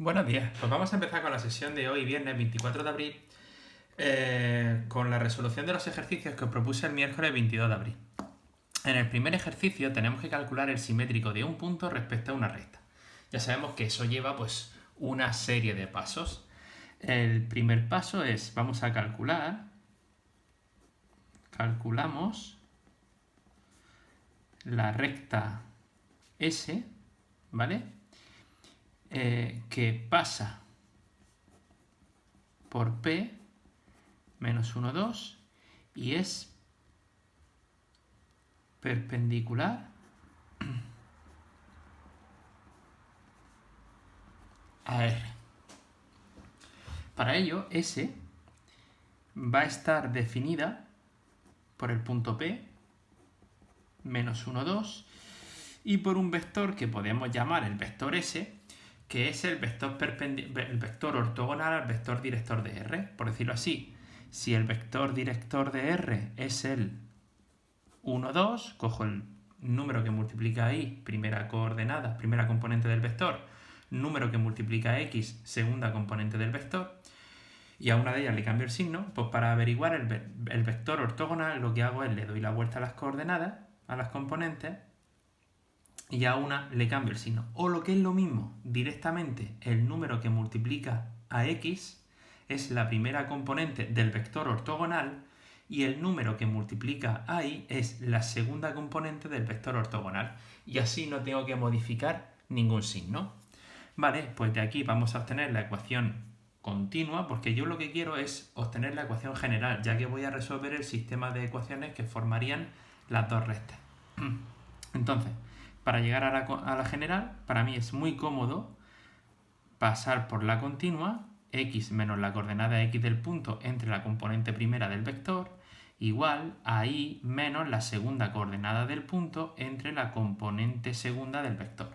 Buenos días, pues vamos a empezar con la sesión de hoy, viernes 24 de abril, con la resolución de los ejercicios que os propuse el miércoles 22 de abril. En el primer ejercicio tenemos que calcular el simétrico de un punto respecto a una recta. Ya sabemos que eso lleva pues una serie de pasos. El primer paso es, vamos a calculamos la recta S, ¿vale? Que pasa por P menos 1, 2 y es perpendicular a R. Para ello, S va a estar definida por el punto P, menos 1, 2, y por un vector que podemos llamar el vector S, que es el vector ortogonal al vector director de R. Por decirlo así, si el vector director de R es el 1, 2, cojo el número que multiplica ahí, primera coordenada, primera componente del vector, número que multiplica X, segunda componente del vector, y a una de ellas le cambio el signo, pues para averiguar el vector ortogonal lo que hago es le doy la vuelta a las coordenadas, a las componentes, y a una le cambio el signo. O lo que es lo mismo, directamente el número que multiplica a X es la primera componente del vector ortogonal y el número que multiplica a Y es la segunda componente del vector ortogonal. Y así no tengo que modificar ningún signo. Vale, pues de aquí vamos a obtener la ecuación continua, porque yo lo que quiero es obtener la ecuación general, ya que voy a resolver el sistema de ecuaciones que formarían las dos rectas. Entonces, para llegar a la general, para mí es muy cómodo pasar por la continua, x menos la coordenada x del punto entre la componente primera del vector, igual a y menos la segunda coordenada del punto entre la componente segunda del vector.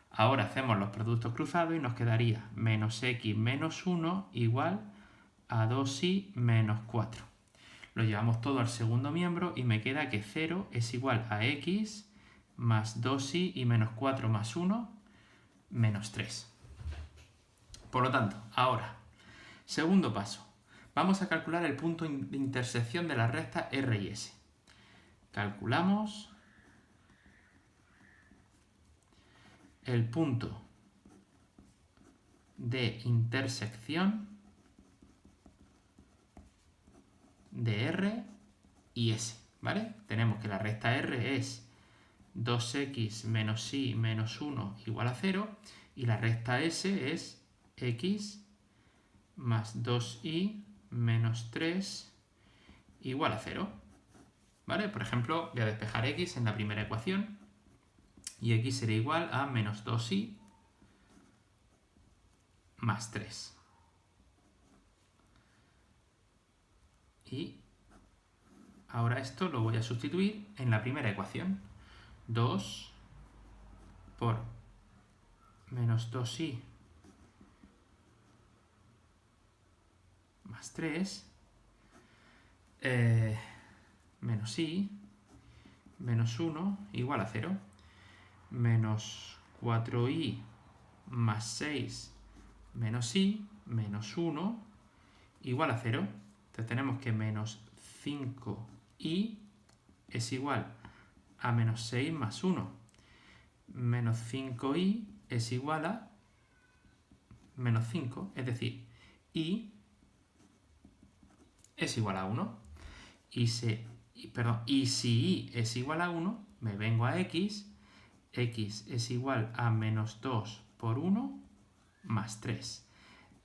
Ahora hacemos los productos cruzados y nos quedaría menos x menos 1 igual a 2y menos 4. Lo llevamos todo al segundo miembro y me queda que 0 es igual a x más 2y y menos 4 más 1 menos 3. Por lo tanto, ahora, segundo paso. Vamos a calcular el punto de intersección de las rectas R y S. Calculamos el punto de intersección de R y S, ¿vale? Tenemos que la recta R es 2x menos y menos 1 igual a 0 y la recta S es x más 2y menos 3 igual a 0, ¿vale? Por ejemplo, voy a despejar x en la primera ecuación y x será igual a menos 2y más 3. Y ahora esto lo voy a sustituir en la primera ecuación. 2 por menos 2y más 3 menos y menos 1 igual a 0. Menos 4y más 6 menos y menos 1 igual a 0. Entonces tenemos que menos 5y es igual a menos 6 más 1. Menos 5y es igual a menos 5, es decir, y es igual a 1. Y si y es igual a 1, me vengo a x es igual a menos 2 por 1 más 3.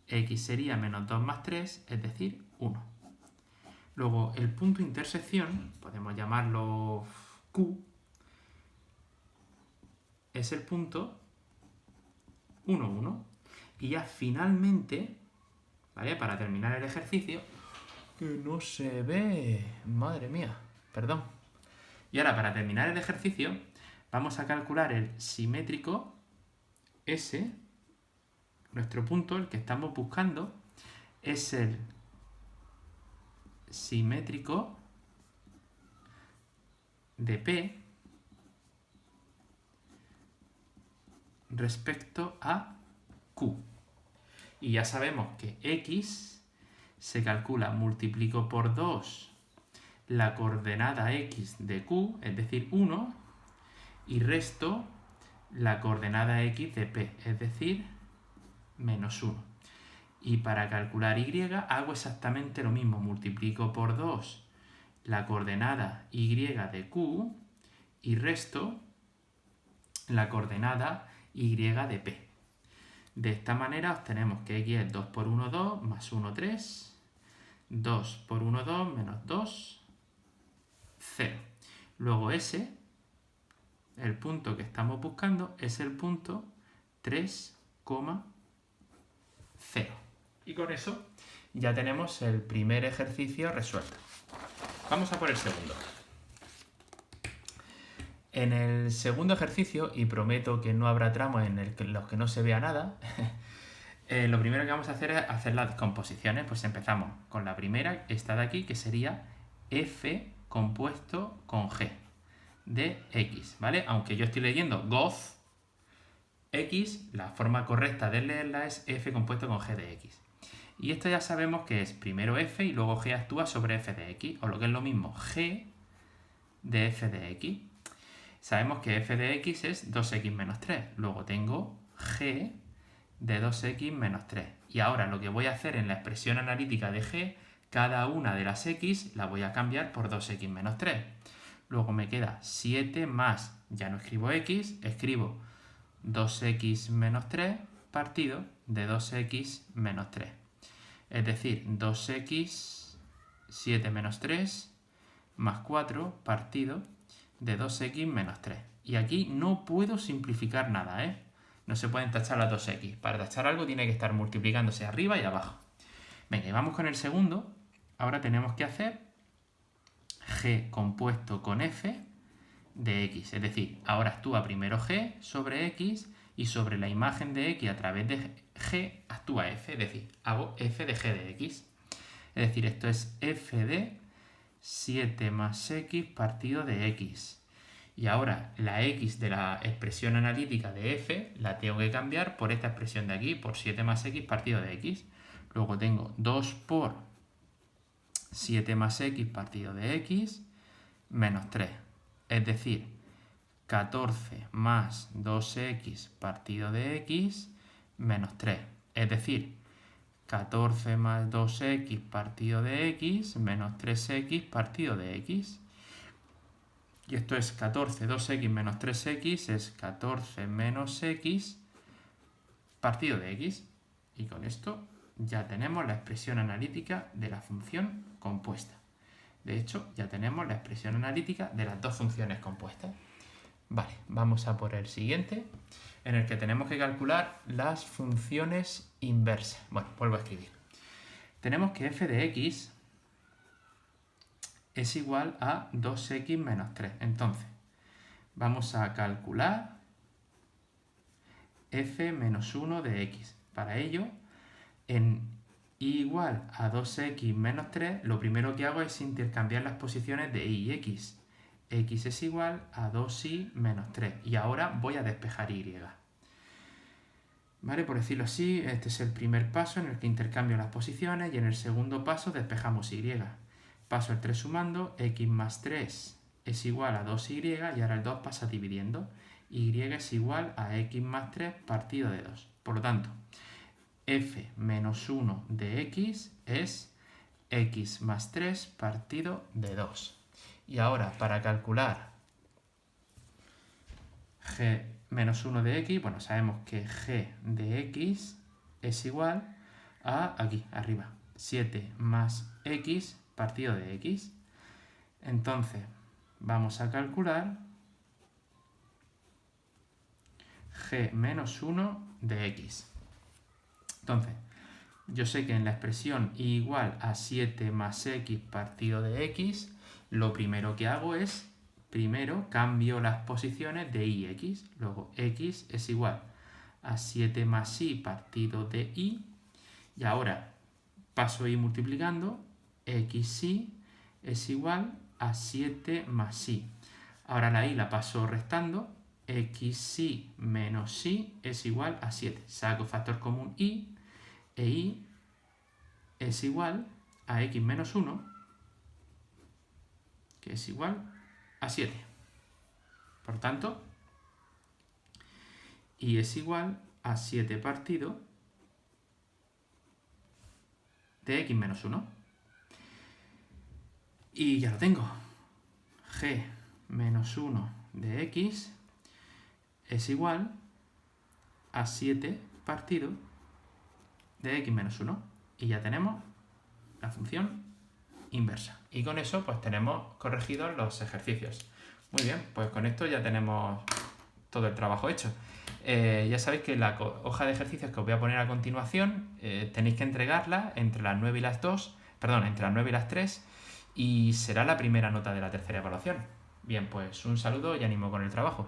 X sería menos 2 más 3, es decir, 1. Luego, el punto de intersección, podemos llamarlo Q, es el punto 1, 1. Y ya finalmente, ¿vale? Para terminar el ejercicio, que no se ve, madre mía, perdón. Y ahora, para terminar el ejercicio, vamos a calcular el simétrico S. Nuestro punto, el que estamos buscando, es el simétrico de P respecto a Q. Y ya sabemos que x se calcula, multiplico por 2 la coordenada x de q, es decir, 1, y resto la coordenada x de p, es decir, menos 1. Y para calcular y hago exactamente lo mismo, multiplico por 2 la coordenada y de q y resto la coordenada y de p. De esta manera obtenemos que x es 2 por 1, 2, más 1, 3, 2 por 1, 2, menos 2, 0. Luego ese, el punto que estamos buscando, es el punto 3,0. Y con eso ya tenemos el primer ejercicio resuelto. Vamos a por el segundo. En el segundo ejercicio, y prometo que no habrá tramos en los que no se vea nada, lo primero que vamos a hacer es hacer las descomposiciones. Pues empezamos con la primera, esta de aquí, que sería f compuesto con g de x, ¿vale? Aunque yo estoy leyendo goz, x, la forma correcta de leerla es f compuesto con g de x. Y esto ya sabemos que es primero f y luego g actúa sobre f de x, o lo que es lo mismo, g de f de x. Sabemos que f de x es 2x menos 3. Luego tengo g de 2x menos 3. Y ahora lo que voy a hacer en la expresión analítica de g, cada una de las x la voy a cambiar por 2x menos 3. Luego me queda 7 más, ya no escribo x, escribo 2x menos 3 partido de 2x menos 3. Es decir, 2x, 7 menos 3, más 4 partido de 2x menos 3. Y aquí no puedo simplificar nada, ¿eh? No se pueden tachar las 2x. Para tachar algo tiene que estar multiplicándose arriba y abajo. Venga, y vamos con el segundo. Ahora tenemos que hacer g compuesto con f de x. Es decir, ahora actúa primero g sobre x y sobre la imagen de x a través de g actúa f. Es decir, hago f de g de x. Es decir, esto es f de 7 más x partido de x. Y ahora la x de la expresión analítica de f la tengo que cambiar por esta expresión de aquí, por 7 más x partido de x. Luego tengo 2 por 7 más x partido de x menos 3. Es decir, 14 más 2x partido de x menos 3. Es decir, 14 más 2x partido de x menos 3x partido de x. Y esto es 14, 2x menos 3x es 14 menos x partido de x. Y con esto ya tenemos la expresión analítica de la función compuesta. De hecho, ya tenemos la expresión analítica de las dos funciones compuestas. Vale, vamos a por el siguiente, en el que tenemos que calcular las funciones inversas. Bueno, vuelvo a escribir. Tenemos que f de x es igual a 2x menos 3. Entonces, vamos a calcular f menos 1 de x. Para ello, en y igual a 2x menos 3, lo primero que hago es intercambiar las posiciones de y y x. X es igual a 2y menos 3. Y ahora voy a despejar y. ¿Vale? Por decirlo así, este es el primer paso en el que intercambio las posiciones y en el segundo paso despejamos y. Paso el 3 sumando, x más 3 es igual a 2y y ahora el 2 pasa dividiendo. Y es igual a x más 3 partido de 2. Por lo tanto, f menos 1 de x es x más 3 partido de 2. Y ahora, para calcular g menos 1 de x, bueno, sabemos que g de x es igual a, aquí, arriba, 7 más x partido de x. Entonces, vamos a calcular g menos 1 de x. Entonces, yo sé que en la expresión y igual a 7 más x partido de x, lo primero que hago es, primero cambio las posiciones de y y x. Luego x es igual a 7 más y partido de y. Y ahora paso y multiplicando, xy es igual a 7 más y. Ahora la y la paso restando, xy menos y es igual a 7. Saco factor común y e y es igual a x menos 1, que es igual a 7. Por tanto, y es igual a 7 partido de x menos 1. Y ya lo tengo. G menos 1 de x es igual a 7 partido de x menos 1. Y ya tenemos la función inversa. Y con eso pues tenemos corregidos los ejercicios. Muy bien, pues con esto ya tenemos todo el trabajo hecho. Ya sabéis que la hoja de ejercicios que os voy a poner a continuación tenéis que entregarla entre las 9 y las 2, perdón, entre las 9 y las 3, y será la primera nota de la tercera evaluación. Bien, pues un saludo y ánimo con el trabajo.